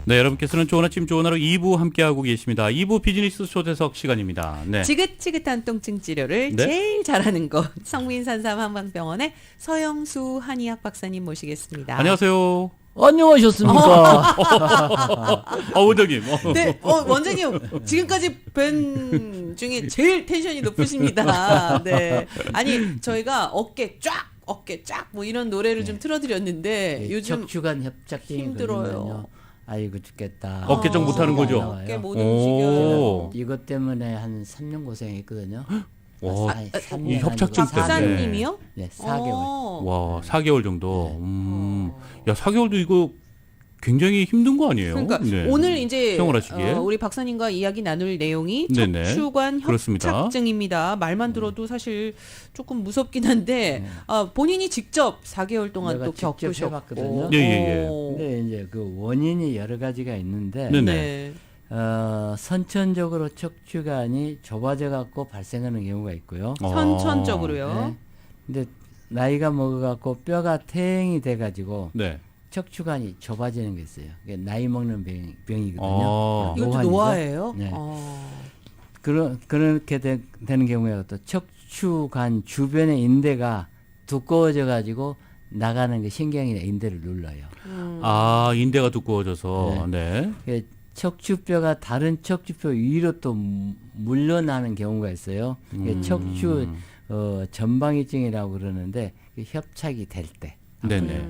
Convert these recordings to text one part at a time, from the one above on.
네, 여러분께서는 좋은 아침 좋은 하루 2부 함께하고 계십니다. 2부 비즈니스 초대석 시간입니다. 네. 지긋지긋한 통증 치료를 네. 제일 잘하는 곳 성민산삼 한방병원의 서영수 한의학 박사님 모시겠습니다. 안녕하세요. 안녕하셨습니까? 원장님. 네, 원장님 지금까지 뵌 중에 제일 텐션이 높으십니다. 네, 아니 저희가 어깨 쫙 뭐 이런 노래를 좀 틀어드렸는데 요즘 척추관 협착증이 힘들어요. 걸리면요. 아이고 죽겠다. 어깨 좀 못하는 거죠? 어깨 못 오. 움직여요. 이것 때문에 한 3년 고생했거든요. 와, 아니, 이 3년 협착증 아니고 4개월. 때문에. 박사님이요? 네, 4개월. 와, 4개월 정도. 야, 4개월도 이거 굉장히 힘든 거 아니에요? 그러니까 네. 오늘 이제 생활하시기에. 우리 박사님과 이야기 나눌 내용이 네네. 척추관 그렇습니다. 협착증입니다. 말만 들어도 사실 조금 무섭긴 한데 본인이 직접 4개월 동안 내가 또 직접 겪으셨고. 해봤거든요. 예. 근데 이제 그 원인이 여러 가지가 있는데 네네. 네. 선천적으로 척추관이 좁아져 갖고 발생하는 경우가 있고요. 선천적으로요. 네. 근데 나이가 먹어갖고 뼈가 퇴행이 돼가지고 네. 척추관이 좁아지는 게 있어요. 그게 나이 먹는 병이거든요. 아. 이것도 노화인데. 노화예요? 네. 그렇게 되는 경우에 또 척추관 주변의 인대가 두꺼워져 가지고 나가는 게 신경이나 인대를 눌러요. 아, 인대가 두꺼워져서. 네. 그게 척추뼈가 다른 척추뼈 위로 또 물러나는 경우가 있어요. 그게 척추 전방위증이라고 그러는데 협착이 될 때. 네네.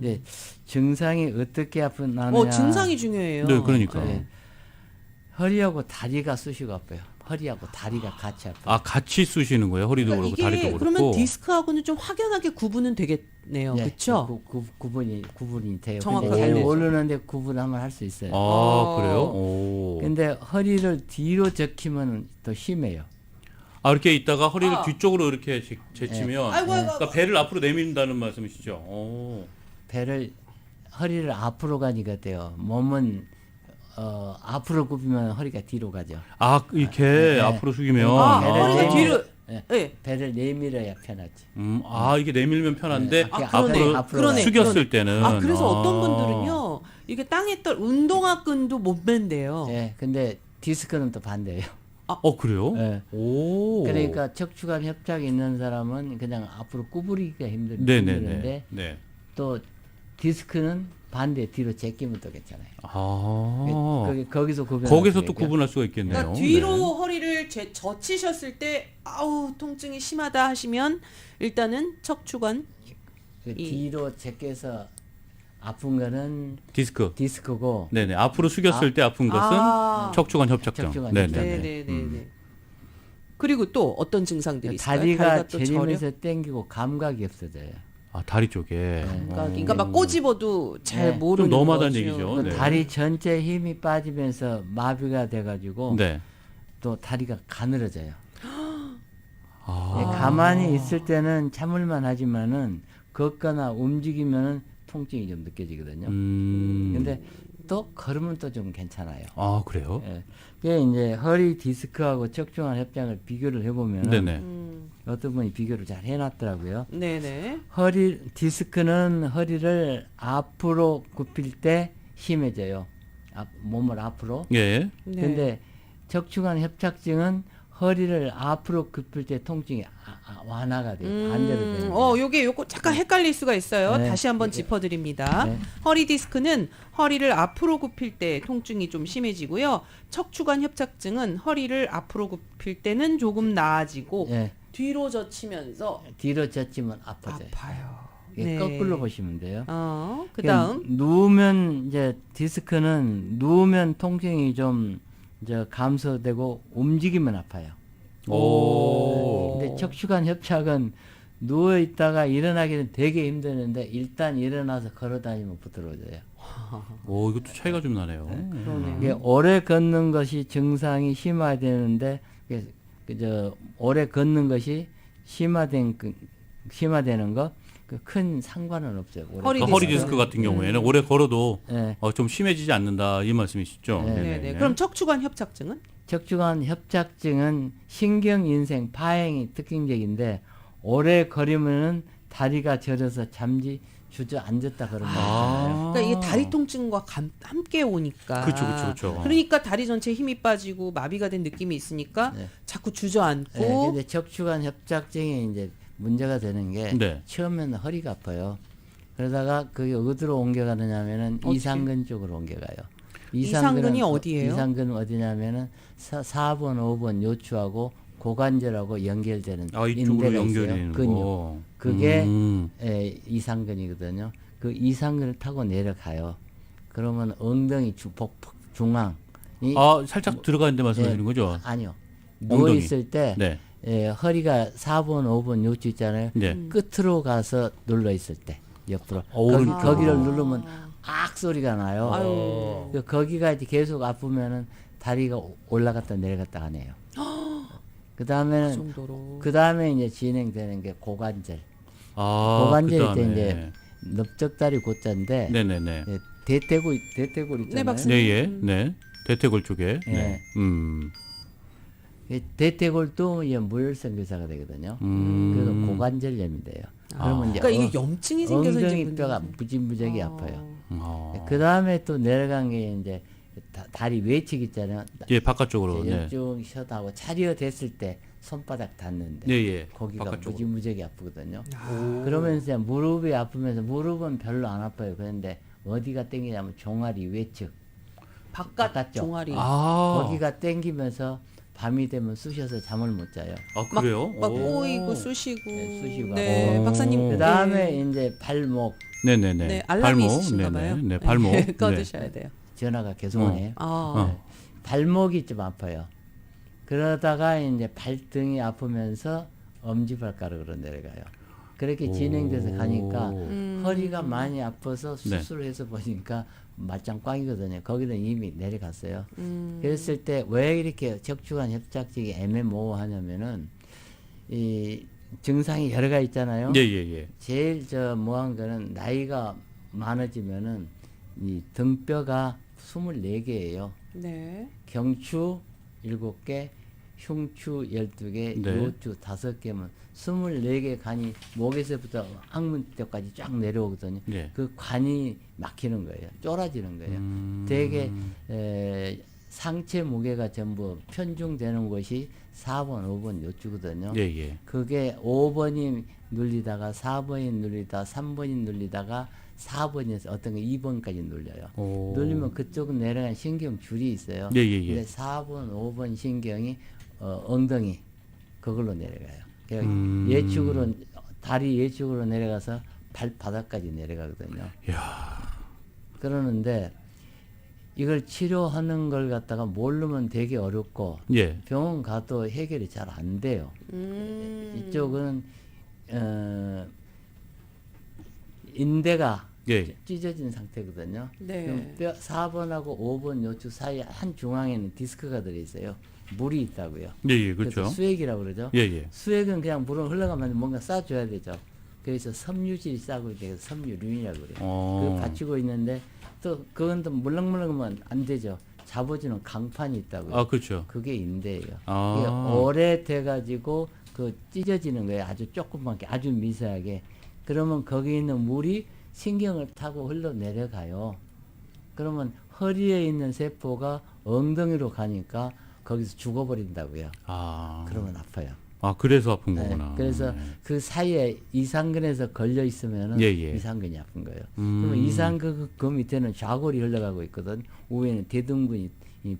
이제 증상이 어떻게 나느냐. 증상이 중요해요. 네, 그러니까. 네. 허리하고 다리가 쑤시고 아파요. 허리하고 다리가 같이 아파요. 아, 같이 쑤시는 거예요? 허리도 그러니까 그렇고 다리도 그렇고. 그러면 디스크하고는 좀 확연하게 구분은 되겠네요. 네, 그렇죠? 구분이 돼요. 정확하게 근데 잘 되죠. 모르는데 구분하면 할 수 있어요. 아, 그래요? 오. 근데 허리를 뒤로 적히면 더 심해요. 아, 이렇게 있다가 허리를 뒤쪽으로 이렇게 제치면 아이고, 아이고, 그러니까 배를 앞으로 내민다는 말씀이시죠? 오. 허리를 앞으로 가니까 돼요. 몸은 앞으로 굽히면 허리가 뒤로 가죠. 아, 이렇게 네. 앞으로 숙이면 허리가 네. 뒤로. 네. 네. 배를 내밀어야 편하지. 이게 내밀면 편한데 네. 앞으로 앞으로 숙였을 때는 그래서 어떤 분들은요, 이게 땅에 떨 운동화끈도 못 맨대요. 네, 근데 디스크는 또 반대예요. 그래요? 네. 오. 그러니까 척추관 협착이 있는 사람은 그냥 앞으로 구부리기가 네네네. 힘든데 네. 또 디스크는 반대 뒤로 제끼면 또 괜찮아요. 아. 거기서 구분. 거기서 또 구분할 수가 있겠네요. 그러니까 뒤로 네. 허리를 젖히셨을 때 아우 통증이 심하다 하시면 일단은 척추관 뒤로 제껴서 아픈 거는 디스크. 디스크고. 네네. 앞으로 숙였을 때 아픈 것은 척추관 협착증. 척추관 네네. 네네네. 그리고 또 어떤 증상들이 있어요? 다리가 또 저려? 저리면서 당기고 감각이 없어져요. 아, 다리 쪽에. 그러니까 막 꼬집어도 잘 네. 모르는 좀 너무하다는 거죠. 얘기죠. 그 네. 다리 전체에 힘이 빠지면서 마비가 돼가지고 네. 또 다리가 가늘어져요. 아. 네, 가만히 있을 때는 참을만 하지만은 걷거나 움직이면은 통증이 좀 느껴지거든요. 근데 또 걸으면 또 좀 괜찮아요. 아, 그래요? 예. 그게 이제 허리 디스크하고 척추관 협착을 비교를 해보면 네네. 어떤 분이 비교를 잘 해놨더라고요. 네네. 디스크는 허리를 앞으로 굽힐 때 심해져요. 몸을 앞으로. 예. 네. 근데 척추관 협착증은 허리를 앞으로 굽힐 때 통증이 완화가 돼요. 반대로 되는 거예요. 요거 잠깐 헷갈릴 수가 있어요. 네. 다시 한번 짚어드립니다. 네. 허리 디스크는 허리를 앞으로 굽힐 때 통증이 좀 심해지고요. 척추관 협착증은 허리를 앞으로 굽힐 때는 조금 나아지고 예, 뒤로 젖히면서 뒤로 젖히면 아파져요. 아파요. 이게 거꾸로 보시면 돼요. 그다음 누우면 이제 디스크는 누우면 통증이 좀 이제 감소되고 움직이면 아파요. 오. 근데 척추관 협착은 누워 있다가 일어나기는 되게 힘드는데 일단 일어나서 걸어 다니면 부드러워져요. 오, 이것도 차이가 좀 나네요. 그러네요. 이게 오래 걷는 것이 증상이 심화되는데 오래 걷는 것이 심화되는 거 큰 상관은 없어요. 허리 허리 디스크. 디스크 같은 경우에는 오래 걸어도 네. 좀 심해지지 않는다 이 말씀이시죠? 네. 네네. 그럼 척추관 협착증은? 척추관 협착증은 신경인생 파행이 특징적인데 오래 걸으면은 다리가 저려서 주저앉았다 그런 거 아. 있잖아요. 그러니까 이게 다리 통증과 함께 오니까. 그렇죠. 그러니까 다리 전체에 힘이 빠지고 마비가 된 느낌이 있으니까 네. 자꾸 주저앉고. 네, 근데 척추관 협착증이 이제 문제가 되는 게 네. 처음에는 허리가 아파요. 그러다가 그게 어디로 옮겨가느냐면은 어떻게? 이상근 쪽으로 옮겨가요. 이상근이 어디예요? 이상근은 어디냐면은 4번, 5번 요추하고 고관절하고 연결되는 아, 이쪽으로 인대가 연결되는 있어요. 근육. 거. 그게 이상근이거든요. 그 이상근을 타고 내려가요. 그러면 엉덩이 중앙이 아, 살짝 들어가는데 말씀하시는 거죠? 아니요. 엉덩이. 누워 있을 때 네. 허리가 4번, 5번 요추 있잖아요. 네. 끝으로 가서 눌러 있을 때 옆으로 오른쪽으로. 거기를 누르면 악 소리가 나요. 아유. 그 거기가 이제 계속 아프면은 다리가 올라갔다 내려갔다 하네요. 그 그 다음에는 정도로. 그 다음에 이제 진행되는 게 고관절. 아, 고관절일 때 그다음에. 이제 넓적다리 고자인데 네네네. 예, 대퇴골 있잖아요. 네, 박사님. 네, 예. 네. 대퇴골 쪽에. 예. 네. 이 대퇴골도 이제 무혈성 교사가 되거든요. 그래서 고관절염이 돼요. 그러면 이제 그러니까 이게 염증이 생겨서 엉덩이 이제 뼈가 무지무지하게 아파요. 아. 그 다음에 또 내려간 게 이제 다리 외측 있잖아요. 예, 바깥쪽으로. 네. 열중 쉬어다고 차려 됐을 때 손바닥 닿는데 네, 예. 거기가 바깥쪽으로. 무지무지하게 아프거든요. 그러면서 이제 무릎이 아프면서 무릎은 별로 안 아파요. 그런데 어디가 땡기냐면 종아리 외측 바깥쪽. 종아리. 아. 거기가 땡기면서 밤이 되면 쑤셔서 잠을 못 자요. 아, 그래요? 막 오. 꼬이고 쑤시고. 네, 쑤시고 네, 하고. 박사님. 그 다음에 이제 발목 네네네. 네, 알람이 있으신가 네네. 봐요. 네, 발목. 네. 꺼두셔야 돼요. 전화가 계속 오네요. 아. 발목이 좀 아파요. 그러다가 이제 발등이 아프면서 엄지발가락으로 내려가요. 그렇게 진행돼서 가니까 허리가 많이 아파서 네. 수술해서 보니까 맞짱 꽝이거든요. 거기는 이미 내려갔어요. 그랬을 때 왜 이렇게 척추관 협착증이 애매모호하냐면은 이 증상이 여러 가지 있잖아요. 예, 예, 예. 제일 뭐한 거는 나이가 많아지면은 이 등뼈가 24개예요. 네. 경추 7개, 흉추 12개, 네. 요추 5개면 24개 간이 목에서부터 항문뼈까지 쫙 내려오거든요. 네. 그 관이 막히는 거예요. 쫄아지는 거예요. 되게 상체 무게가 전부 편중되는 것이 4번, 5번 요추거든요. 예, 예. 그게 5번이 눌리다가 4번이 눌리다가 3번이 눌리다가 4번에서 어떤 게 2번까지 눌려요. 오. 눌리면 그쪽은 내려간 신경 줄이 있어요. 예, 예, 예. 근데 4번, 5번 신경이 엉덩이 그걸로 내려가요. 그러니까 예측으로 다리 예측으로 내려가서 발바닥까지 내려가거든요. 야. 그러는데 이걸 치료하는 걸 갖다가 모르면 되게 어렵고 예. 병원 가도 해결이 잘 안 돼요. 이쪽은 인대가 예. 찢어진 상태거든요. 네. 그럼 뼈 4번하고 5번 요추 사이 한 중앙에는 디스크가 들어있어요. 물이 있다고요. 예, 예. 그래서 그렇죠. 수액이라고 그러죠. 예, 예. 수액은 그냥 물은 흘러가면 뭔가 싸줘야 되죠. 그래서 섬유질이 싸고 있대요. 섬유륜이라고 그래요. 그걸 받치고 있는데 또 그건 또 물렁물렁하면 안 되죠. 잡아주는 강판이 있다고요. 아, 그렇죠. 그게 인대예요. 아. 이게 오래돼가지고 그 찢어지는 거예요. 아주 조그맣게, 아주 미세하게. 그러면 거기 있는 물이 신경을 타고 흘러 내려가요. 그러면 허리에 있는 세포가 엉덩이로 가니까 거기서 죽어버린다고요. 아. 그러면 아파요. 아, 그래서 아픈 네, 거구나. 그래서 네. 그 사이에 이상근에서 걸려 있으면은 예, 예. 이상근이 아픈 거예요. 그러면 이상근 그 밑에는 좌골이 흘러가고 있거든. 위에는 대둔근이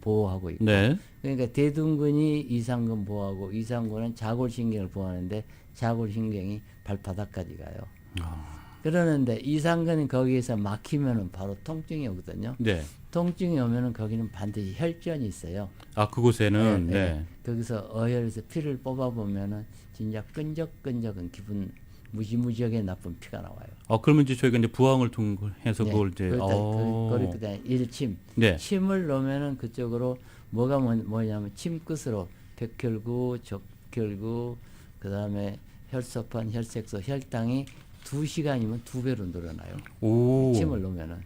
보호하고 있고. 네. 그러니까 대둔근이 이상근 보호하고 이상근은 좌골신경을 보호하는데 좌골신경이 발바닥까지 가요. 그러는데 이상근이 거기에서 막히면은 바로 통증이 오거든요. 네. 통증이 오면은 거기는 반드시 혈전이 있어요. 아, 그곳에는 네. 거기서 어혈에서 피를 뽑아보면은 진짜 끈적끈적한 기분 무지무지하게 나쁜 피가 나와요. 그러면 이제 저희가 이제 부항을 통해서 그걸 이제 그걸 그다음 일침, 네. 침을 넣으면은 그쪽으로 뭐가 뭐냐면 침끝으로 백혈구, 적혈구, 그다음에 혈소판, 혈색소, 혈당이 2시간이면 2배로 늘어나요. 오. 침을 놓으면은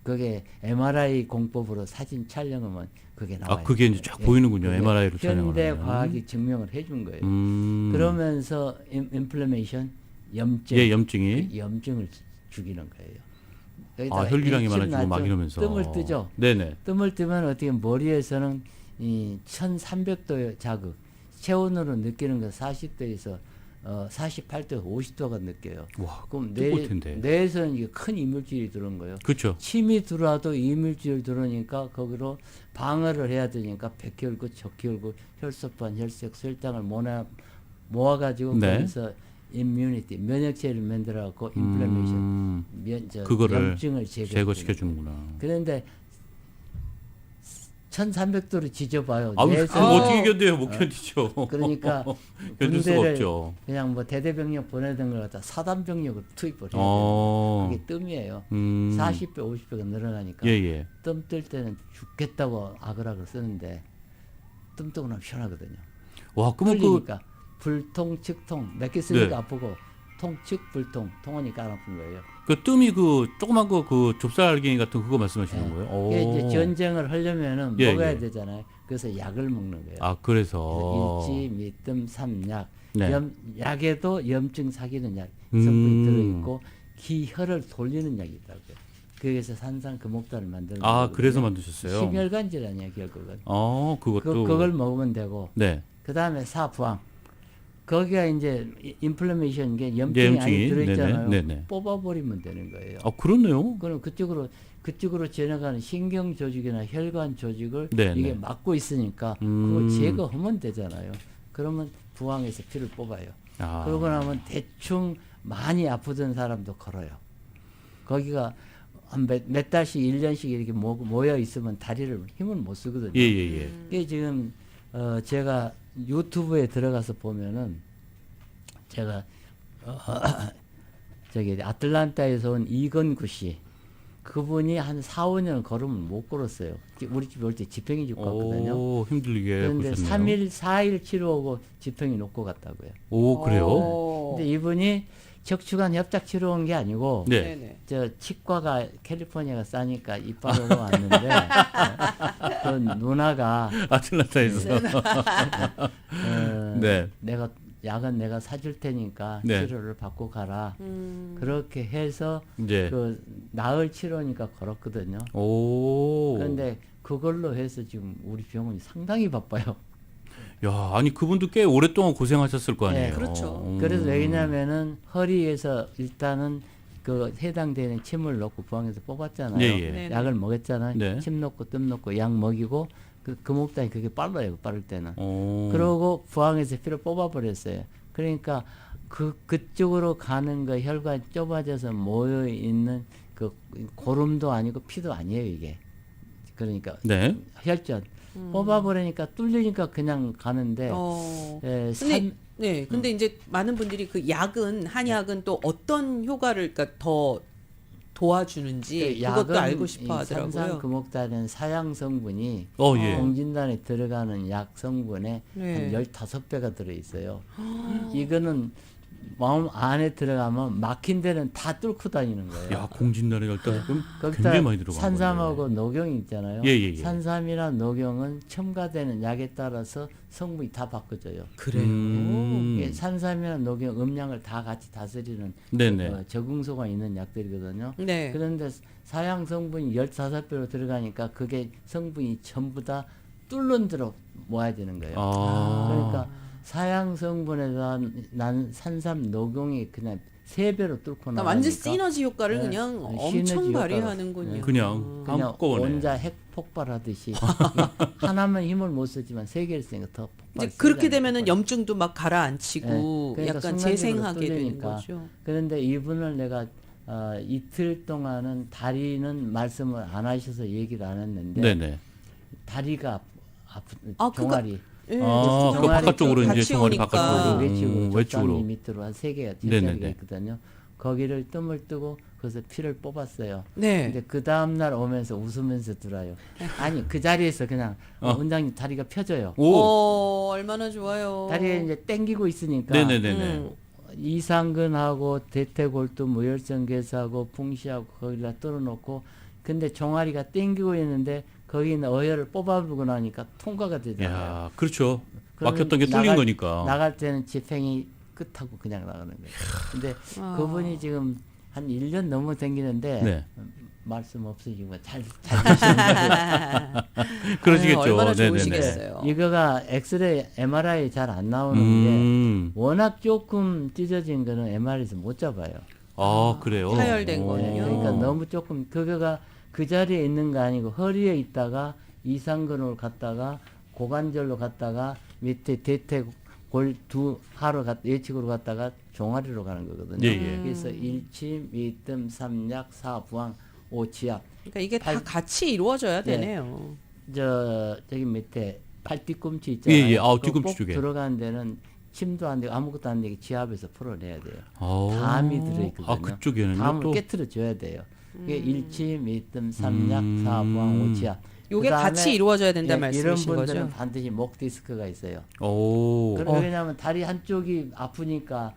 그게 MRI 공법으로 사진 촬영하면 그게 나와요. 아, 그게 이제 쫙 보이는군요. 그게 MRI로 촬영하면. 현대 과학이 증명을 해준 거예요. 음. 그러면서 인플레메이션 염증, 예, 염증이. 염증을 죽이는 거예요. 아, 혈류량이 액침 많아지고 막 나죠. 이러면서. 뜸을 뜨죠. 네네. 뜸을 뜨면 어떻게 머리에서는 이 1300도 자극, 체온으로 느끼는 거 40도에서 48도, 50도가 느껴요. 와, 그럼 뜨거울 텐데. 뇌에서는 이게 큰 이물질이 들어온 거예요. 그렇죠. 침이 들어와도 이물질 들어오니까 거기로 방어를 해야 되니까 백혈구, 적혈구, 혈소판, 혈색, 혈당을 모아가지고 네. 거기서 immunity, 면역체를 만들어갖고 inflammation, 그거를 염증을 제거시켜 주는구나. 그런데 1300도로 지져봐요. 아, 그거 뇌에서 어떻게 견뎌요? 못 견디죠. 그러니까 견딜 수가 군대를 없죠. 그냥 뭐 대대병력 보내던 걸 갖다 사단병력을 투입을 해야 돼요. 어. 그게 뜸이에요. 음. 40배, 50배가 늘어나니까 예. 뜸 뜰 때는 죽겠다고 아그락을 쓰는데 뜸 뜨고 나면 시원하거든요. 와, 그러면 그 흘리니까 불통, 측통 몇 개 쓰니까 네. 아프고 통, 측, 불통 통하니까 안 아픈 거예요. 그 뜸이 그 조그만 거 그 좁쌀알갱이 같은 그거 말씀하시는 거예요? 이게 오. 이제 전쟁을 하려면은 예, 먹어야 예. 되잖아요. 그래서 약을 먹는 거예요. 아, 그래서 일지, 미뜸, 삼약. 네. 약에도 염증 사귀는 약 성분이 들어있고 기혈을 돌리는 약이 있다고요. 그래서 산산 금옥단을 만드는 아, 거거든요. 그래서 만드셨어요? 심혈관 질환이야 결국은. 그것도 그걸 먹으면 되고 네. 그 다음에 사부항. 거기가 이제 인플레메이션 게 염증이 네, 염증이. 많이 들어있잖아요. 네네. 뽑아버리면 되는 거예요. 아, 그렇네요. 그럼 그쪽으로 지나가는 신경 조직이나 혈관 조직을 네네. 이게 막고 있으니까 그걸 제거하면 되잖아요. 그러면 부항에서 피를 뽑아요. 아. 그러고 나면 대충 많이 아프던 사람도 걸어요. 거기가 한 몇 달씩 1년씩 이렇게 모여 있으면 다리를 힘을 못 쓰거든요. 예. 이게 지금 제가 유튜브에 들어가서 보면은 제가 저기 아틀란타에서 온 이건구 씨 그분이 한 4, 5년 걸으면 못 걸었어요. 우리 집에 올 때 지팽이 집 갔거든요. 오, 힘들게 그런데 보셨네요. 3일, 4일 치료하고 지팽이 놓고 갔다고요. 오, 그래요? 오. 근데 이분이 척추관 협착 치료 온 게 아니고 네. 네네. 저 치과가 캘리포니아가 싸니까 이빨로 왔는데 그 누나가 아틀란타에서. 네. 약은 내가 사줄 테니까 네. 치료를 받고 가라. 그렇게 해서 이제 그 나을 치료니까 걸었거든요. 오. 그런데 그걸로 해서 지금 우리 병원이 상당히 바빠요. 야, 아니 그분도 꽤 오랫동안 고생하셨을 거 아니에요. 네, 그렇죠. 그래서 왜냐면은 허리에서 일단은 그 해당되는 침을 넣고 부항에서 뽑았잖아요. 예. 네네. 약을 먹였잖아요. 네. 침 넣고 뜸 넣고 약 먹이고 그 금옥단이 그게 빨라요. 빠를 때는. 오. 그러고 부항에서 피를 뽑아버렸어요. 그러니까 그쪽으로 가는 거 혈관 좁아져서 모여 있는 그 고름도 아니고 피도 아니에요 이게. 그러니까 네. 혈전 뽑아버리니까 뚫리니까 그냥 가는데. 근데 네, 근데 이제 많은 분들이 그 약은 한약은 또 어떤 효과를 그러니까 더 도와주는지 그것도 알고 싶어 하더라고요. 산삼금옥단은 사양 성분이 예. 공진단에 들어가는 약 성분의 네. 한 15배가 들어있어요. 이거는 마음 안에 들어가면 막힌 데는 다 뚫고 다니는 거예요. 야, 공진단에 일단 그럼 거기다 굉장히 많이 들어간 산삼하고 녹용이 있잖아요. 예. 산삼이나 녹용은 첨가되는 약에 따라서 성분이 다 바꿔져요. 그래요. 이게 산삼이나 녹용 음량을 다 같이 다스리는 네네. 적응소가 있는 약들이거든요. 네. 그런데 사양 성분이 15배로 들어가니까 그게 성분이 전부 다 뚫는 대로 모아야 되는 거예요. 그러니까 사양 성분에다 난 산삼 녹용이 그냥 3배로 뚫고 그러니까 나가니까 완전 시너지 효과를 네, 그냥 시너지 엄청 효과로. 발휘하는군요. 그냥 그냥 한꺼번에. 혼자 핵 폭발하듯이 하나만 힘을 못 쓰지만 3개를 쓰니까 더 폭발. 이제 그렇게 되면은 염증도 막 가라앉히고 네, 그러니까 약간 순간적으로 재생하게 되는 뚫리니까. 거죠. 그런데 이분을 내가 이틀 동안은 다리는 말씀을 안 하셔서 얘기를 안 했는데 네네. 다리가 아프 그 종아리 그 종아리 바깥쪽으로 같이 이제 종아리 오니까. 바깥쪽으로 외측으로 외쪽으로. 족삼이 밑으로 한 3개가 네네네. 뒷자리가 있거든요. 거기를 뜸을 뜨고 거기서 피를 뽑았어요. 네. 근데 그 다음 날 오면서 웃으면서 들어요. 아니 그 자리에서 그냥 원장님 다리가 펴져요. 오. 얼마나 좋아요. 다리에 이제 땡기고 있으니까 네네네네. 이상근하고 대퇴골두 무혈성괴사하고 풍시하고 거기다 뚫어놓고 근데 종아리가 땡기고 있는데 거기 있는 어혈을 뽑아보고 나니까 통과가 되잖아요. 야, 그렇죠. 그러면 막혔던 게 뚫린 거니까. 나갈 때는 지팽이 끝하고 그냥 나가는 거예요. 근데 그분이 지금 한 1년 넘어 댕기는데 네. 말씀 없으시고 잘 그러시겠죠. 얼마나 네네네. 좋으시겠어요. 이거가 엑스레이, MRI 잘 안 나오는데 워낙 조금 찢어진 거는 MRI에서 못 잡아요. 아, 그래요? 파열된 오. 거는요? 그러니까 너무 조금 그거가 그 자리에 있는 거 아니고 허리에 있다가 이상근으로 갔다가 고관절로 갔다가 밑에 대퇴 골두 하로 예측으로 갔다가 종아리로 가는 거거든요. 예, 예. 그래서 1침, 2뜸, 3약, 4부항, 5지압. 그러니까 이게 다 팔- 같이 이루어져야 네. 되네요. 저기 밑에 팔 뒤꿈치 있잖아요. 예, 예. 아, 그거 뒤꿈치 꼭 쪽에. 들어가는 데는 침도 안 되고 아무것도 안 되게 지압해서 풀어내야 돼요. 오. 담이 들어있거든요. 아, 그쪽에는요 담을 또. 깨트려 줘야 돼요. 이게 1침, 2뜸, 3약, 4부항, 5지압. 요게 그다음에 같이 이루어져야 된다 이런 말씀이신 분들은 거죠? 반드시 목 디스크가 있어요. 오. 왜냐하면 다리 한쪽이 아프니까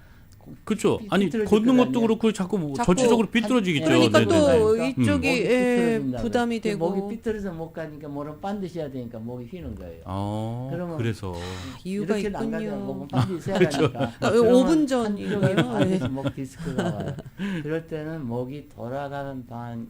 그렇죠. 아니 삐뚤어질 걷는 것도 거잖아요. 그렇고 자꾸 뭐 자꾸 전체적으로 삐뚤어지겠죠. 그러니까 네네네. 또 네네. 이쪽이 목이 예, 삐뚤어진다고요. 부담이 되고 목이 삐뚤어서 못 가니까 뭐는 반드시 해야 되니까 목이 휘는 거예요. 아, 그러면 그래서 이유가 이렇게는 안 가잖아요. 있군요. 목은 반드시 있어야 하니까. 5분 전이에요. 한쪽에 반드시 네. 목 디스크가 와요. 그럴 때는 목이 돌아가는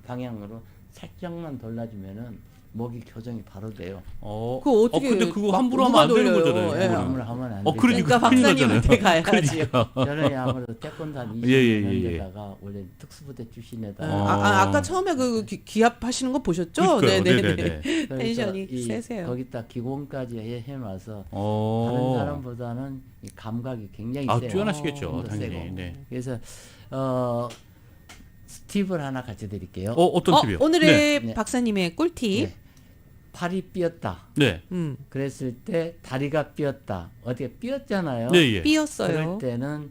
방향으로 살짝만 돌려주면은 목이 교정이 바로 돼요. 그거 어떻게 근데 그거 막 함부로 하면 누가 안 되는 돌려요? 거잖아요. 예. 그거는. 아무나 하면 안 그러니까 되죠. 그러니까 큰일 박사님한테 나잖아요. 가야지. 저는 아무래도 태권도 한 20년 예, 예, 예. 데다가 원래 특수부대 출신에다 아까 처음에 그 기합하시는 거 보셨죠? 그러니까요. 네네네. 네네네. 텐션이 세세요. 거기다 기본까지 해놔서 다른 어. 사람보다는 이 감각이 굉장히 아, 세요. 뛰어나시겠죠. 더 당연히. 세고. 네. 그래서 팁을 하나 같이 드릴게요. 어떤 팁이요? 오늘의 네. 박사님의 꿀팁. 네. 팔이 삐었다. 네. 그랬을 때 다리가 삐었다. 어떻게 삐었잖아요. 네, 예. 삐었어요. 그럴 때는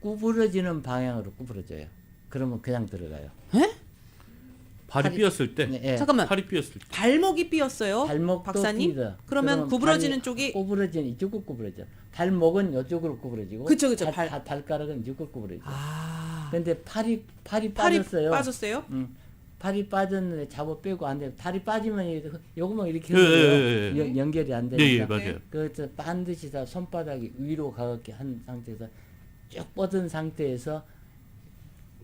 구부러지는 방향으로 구부러져요. 그러면 그냥 들어가요. 발이 팔이- 삐었을 때. 네, 예. 잠깐만. 팔이 삐었을 때. 발목이 삐었어요. 발목도 박사님? 삐져. 그러면 구부러지는 쪽이 구부러지는 이쪽으로 구부러져. 발목은 이쪽으로 구부러지고. 그쵸. 발가락은 이쪽으로 구부러져. 아. 근데 팔이 팔이 빠졌어요. 빠졌어요? 팔이 빠졌는데 잡아 빼고 안 돼. 다리 빠지면 요거만 이렇게 예, 흘러요. 예, 예. 연결이 안 예, 되니까. 예, 맞아요. 그래서 반드시 다 손바닥이 위로 가깝게 한 상태에서 쭉 뻗은 상태에서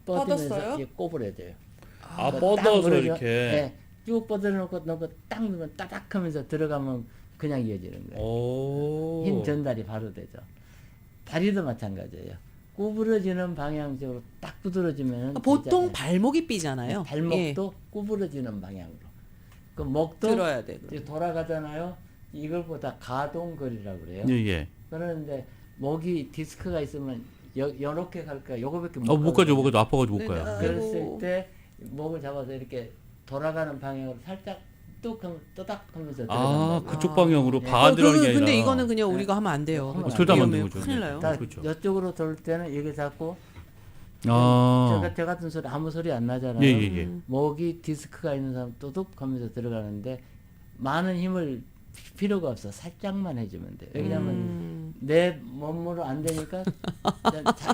뻗으면서 뻗었어요? 이게 꼬부려야 돼요. 아, 딱 뻗어서 물어줘. 이렇게. 네, 쭉 뻗어놓고 넣고 딱 넣으면 따닥 하면서 들어가면 그냥 이어지는 거예요. 오. 힘 전달이 바로 되죠. 다리도 마찬가지예요. 구부러지는 방향적으로 딱 두드러지면 보통 발목이 삐잖아요. 발목도 구부러지는 방향으로. 그 목도 들어야 돼. 이제 돌아가잖아요. 이걸 보다 가동거리라고 그래요. 예, 예. 그러는데 목이 디스크가 있으면 요렇게 갈까? 요거밖에 못 가죠, 못 가죠. 아파가지고 못 네, 가요. 네. 그랬을 아이고. 때 목을 잡아서 이렇게 돌아가는 방향으로 살짝 뚝 하면 떠닥 하면서 아, 들어간다. 그쪽 방향으로 네. 반대로 하는 게 아니라. 근데 이거는 그냥 우리가 하면 안 돼요. 하면 안 둘 다 돼요. 만든 거죠. 큰일 나요. 다 그렇죠. 이쪽으로 돌 때는 이게 자꾸 아. 저 같은 소리 아무 소리 안 나잖아요. 예, 예, 예. 목이 디스크가 있는 사람 또둑 하면서 들어가는데 많은 힘을 필요가 없어. 살짝만 해주면 돼요. 왜냐하면 내 몸으로 안 되니까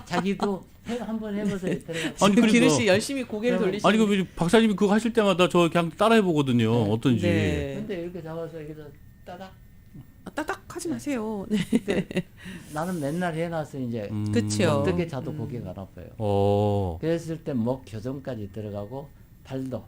자기도 한번 해보세요. 아니, 그러니까. 기르 씨 열심히 고개를 그러면- 돌리시는. 아니 그 박사님이 그거 하실 때마다 저 그냥 따라해 보거든요. 어떤지. 네. 근데 이렇게 잡아서 여기서 따닥 딱딱 하지 마세요. 네. 나는 맨날 해놔서 이제 그쵸. 어떻게 자도 고개가 안 아파요. 어. 그랬을 때 목 교정까지 들어가고 발도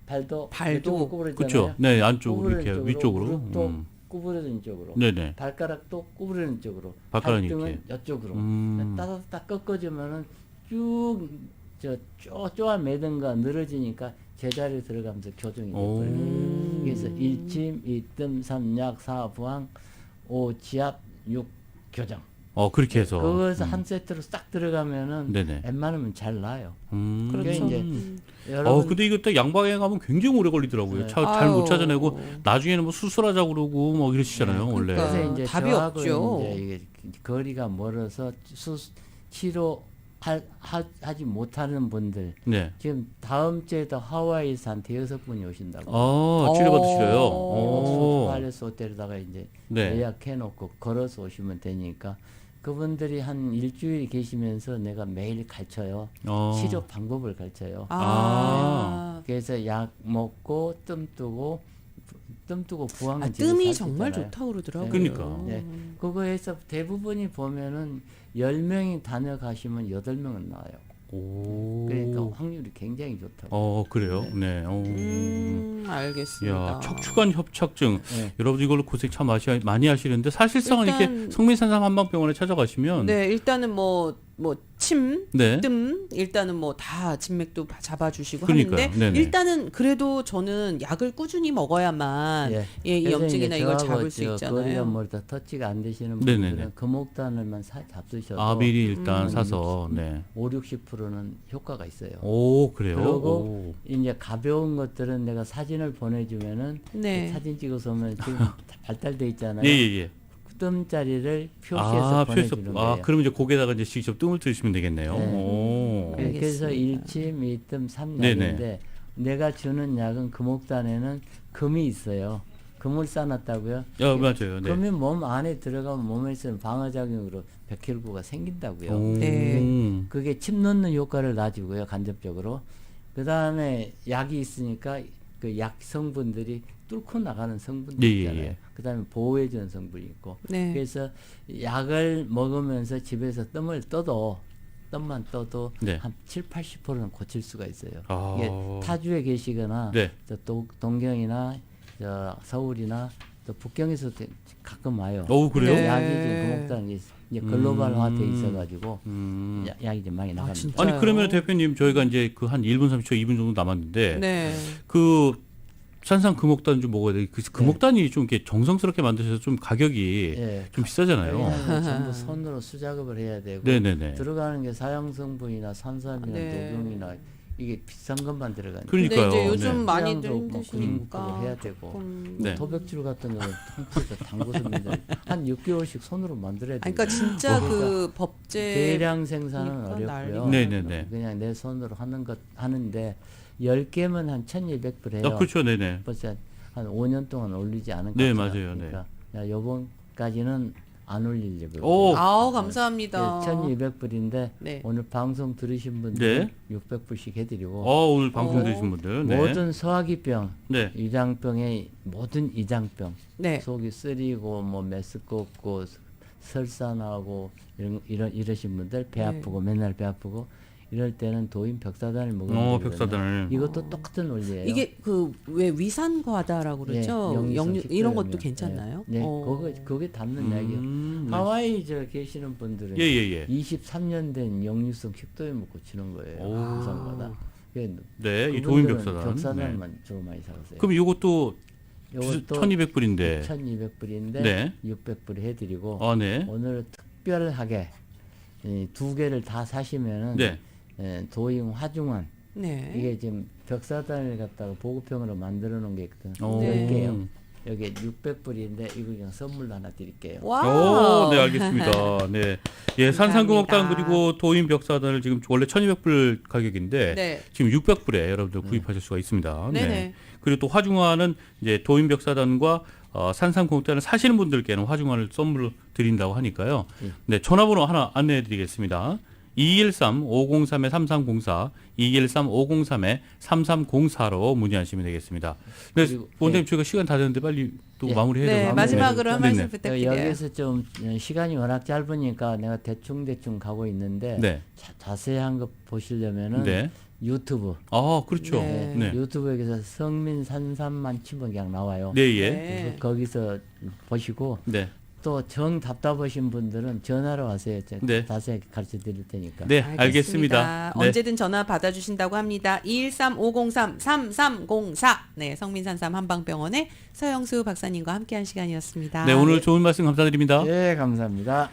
발도. 이쪽으로 구부러지잖아요. 그렇죠. 네, 안쪽으로 구부러진 이렇게 쪽으로, 위쪽으로. 무릎도 구부러진 쪽으로. 네네. 발가락도 구부러진 쪽으로. 발가락이 발등은 이쪽으로. 음. 따닥따닥 꺾어주면은 쭉저 쪼아매든가 늘어지니까 제자리에 들어가면서 교정이 오. 돼버려요. 그래서 1침, 2뜸, 3약, 4부항, 5지압, 6교정. 그렇게 해서. 그거에서 한 세트로 싹 들어가면은 네네. 웬만하면 잘 나요. 그렇죠. 이제 여러분 근데 이거 딱 양방에 가면 굉장히 오래 걸리더라고요. 네. 잘 못 아유. 찾아내고 나중에는 뭐 수술하자고 그러고 뭐 이러시잖아요, 원래. 그러니까. 그래서 이제 답이 저하고 없죠. 이제 이게 거리가 멀어서 치료하지 못하는 분들 네. 지금 다음 주에도 하와이에서 한 5분이 오신다고. 치료 받으시려요. 옥스포드 팔레스 호텔에다가 이제 네. 예약해놓고 걸어서 오시면 되니까 그분들이 한 일주일 계시면서 내가 매일 가르쳐요. 치료 방법을 가르쳐요. 그래서 약 먹고 뜸 뜨고 부항은 집에서 뜸이 할수 정말 있잖아요. 좋다고 그러더라고요. 그러니까. 네. 그거에서 대부분이 보면은 10명이 다녀가시면 8명은 나와요. 오. 그러니까 확률이 굉장히 좋다고. 그래요. 네. 알겠습니다. 야, 척추관 협착증. 네. 여러분 이걸로 고생 참 많이 하시는데 사실상은 일단- 이렇게 성민산삼 한방병원에 찾아가시면 네, 일단은 뭐 침, 네. 뜸 일단은 뭐 다 진맥도 잡아주시고 그러니까요. 하는데 네네. 일단은 그래도 저는 약을 꾸준히 먹어야만 예. 이 그래서 염증이나 이제 이걸 저하고 잡을 수 거리가 있잖아요. 멀다 터치가 안 되시는 네네네. 분들은 금옥단을만 잡수셔도 아, 미리 일단 음. 사서 네. 5-60%는 효과가 있어요. 오, 그래요. 그리고 오. 이제 가벼운 것들은 내가 사진을 보내주면은 네. 그 사진 찍어서 오면 지금 다 발달돼 있잖아요. 예, 예, 예. 뜸자리를 표시해서 보내주는 거예요. 그럼 이제 거기에다가 이제 직접 뜸을 들이시면 되겠네요. 네. 오. 네. 그래서 알겠습니다. 1침, 2뜸, 3약인데 네네. 내가 주는 약은 금옥단에는 금이 있어요. 금을 쌓아놨다고요. 맞아요. 네. 금이 몸 안에 들어가면 몸에 있는 방어작용으로 백혈구가 생긴다고요. 오. 네. 그게 침 넣는 효과를 놔주고요, 간접적으로. 그 다음에 약이 있으니까 그 약 성분들이 뚫고 나가는 성분들 예, 예, 있잖아요. 예. 그 다음에 보호해주는 성분이 있고. 네. 그래서 약을 먹으면서 집에서 뜸만 떠도 네. 한 7-80%는 고칠 수가 있어요. 아. 이게 타주에 계시거나 네. 저 동경이나 저 서울이나 또 북경에서 가끔 와요. 오, 그래요? 네. 약이 지금 금옥당이 이제 글로벌화돼 있어가지고 음. 약이 좀 많이 나갑니다. 진짜? 아니 진짜요? 그러면 대표님 저희가 이제 그 한 1분 30초, 2분 정도 남았는데 네. 그 산삼 금옥단 좀 먹어야 돼. 그 금옥단이 좀 이렇게 정성스럽게 만드셔서 좀 가격이 예. 좀 비싸잖아요. 왜냐하면 전부 손으로 수작업을 해야 되고 네네네. 들어가는 게 사형성분이나 산삼이나 네. 녹용이나 이게 비싼 것만 들어가니까 그러니까요. 근데 이제 요즘 네. 많이들 수량도 뭐 힘드시니까 공급을 해야 되고. 조금- 네. 도백질 같은 거는 통째로 담궈서 한 6개월씩 손으로 만들어야 아니, 돼요. 그러니까 진짜 그러니까 그 법제 대량 생산은 그러니까 어렵고요. 난리가 네네네. 그냥 내 손으로 하는데 10개면 한 1,200불 해요. 그렇죠, 네네. 벌써 한 5년 동안 올리지 않은 것 네, 같아요. 맞아요. 네. 그러니까 요번까지는 안 올리려고요. 오. 아우 감사합니다. 1,200불인데 네. 오늘 방송 들으신 분들 네. 600불씩 해드리고 오늘 방송 어. 들으신 분들. 네. 모든 소화기병, 네. 위장병의 모든 이장병, 네. 속이 쓰리고 뭐 메스껍고 설사나고 이러신 분들 배 네. 아프고 맨날 배 아프고 이럴 때는 도인 벽사단을 먹으면 되거든요. 벽사단을. 이것도 똑같은 원리예요. 이게 그 왜 위산과다라고 그러죠? 예, 영유성 영유 이런 것도 식도염이요. 괜찮나요? 네, 거기 담는 약이에요. 네. 하와이 저 계시는 분들은 예, 예, 예. 23년 된 영유성 식도염을 고치는 거예요. 오. 부산마다. 네, 이 도인 벽사단. 네. 벽사단만 좀 많이 사세요. 그럼 이것도 요것도 1,200불인데. 1,200불인데 네. 600불 해드리고 네. 오늘 특별하게 이 두 개를 다 사시면은 네. 도잉 화중환 네. 이게 지금 벽사단을 갖다가 보급형으로 만들어 놓은 게 있거든요. 오. 네. 10개요. 여기 600불인데 이거 그냥 선물로 하나 드릴게요. 와우. 네, 알겠습니다. 네. 예, 산삼금옥단 감사합니다. 그리고 도인 벽사단을 지금 원래 1,200불 가격인데 네. 지금 600불에 여러분들 구입하실 수가 있습니다. 네네. 그리고 또 화중화는 이제 도인 벽사단과 산삼금옥단을 사시는 분들께는 화중화를 선물로 드린다고 하니까요. 네, 전화번호 하나 안내해 드리겠습니다. 213-503-3304, 213-503-3304로 문의하시면 되겠습니다. 네, 그리고, 원장님 저희가 시간 다 됐는데 빨리 또 예. 마무리해야 네, 되고 마지막으로 한 말씀 네. 부탁드려요. 여기서 좀 시간이 워낙 짧으니까 내가 대충 가고 있는데 네. 자세한 거 보시려면은 네. 유튜브 그렇죠. 네. 네. 유튜브에서 성민 산삼만 치면 그냥 나와요. 네, 예. 네. 그래서 거기서 보시고 네. 또 정 답답하신 분들은 전화로 하세요. 제가 네. 자세히 가르쳐 드릴 테니까. 네, 알겠습니다. 네. 언제든 전화 받아주신다고 합니다. 213-503-3304. 네, 성민산삼 한방병원의 서영수 박사님과 함께한 시간이었습니다. 네, 오늘 좋은 말씀 감사드립니다. 네, 감사합니다.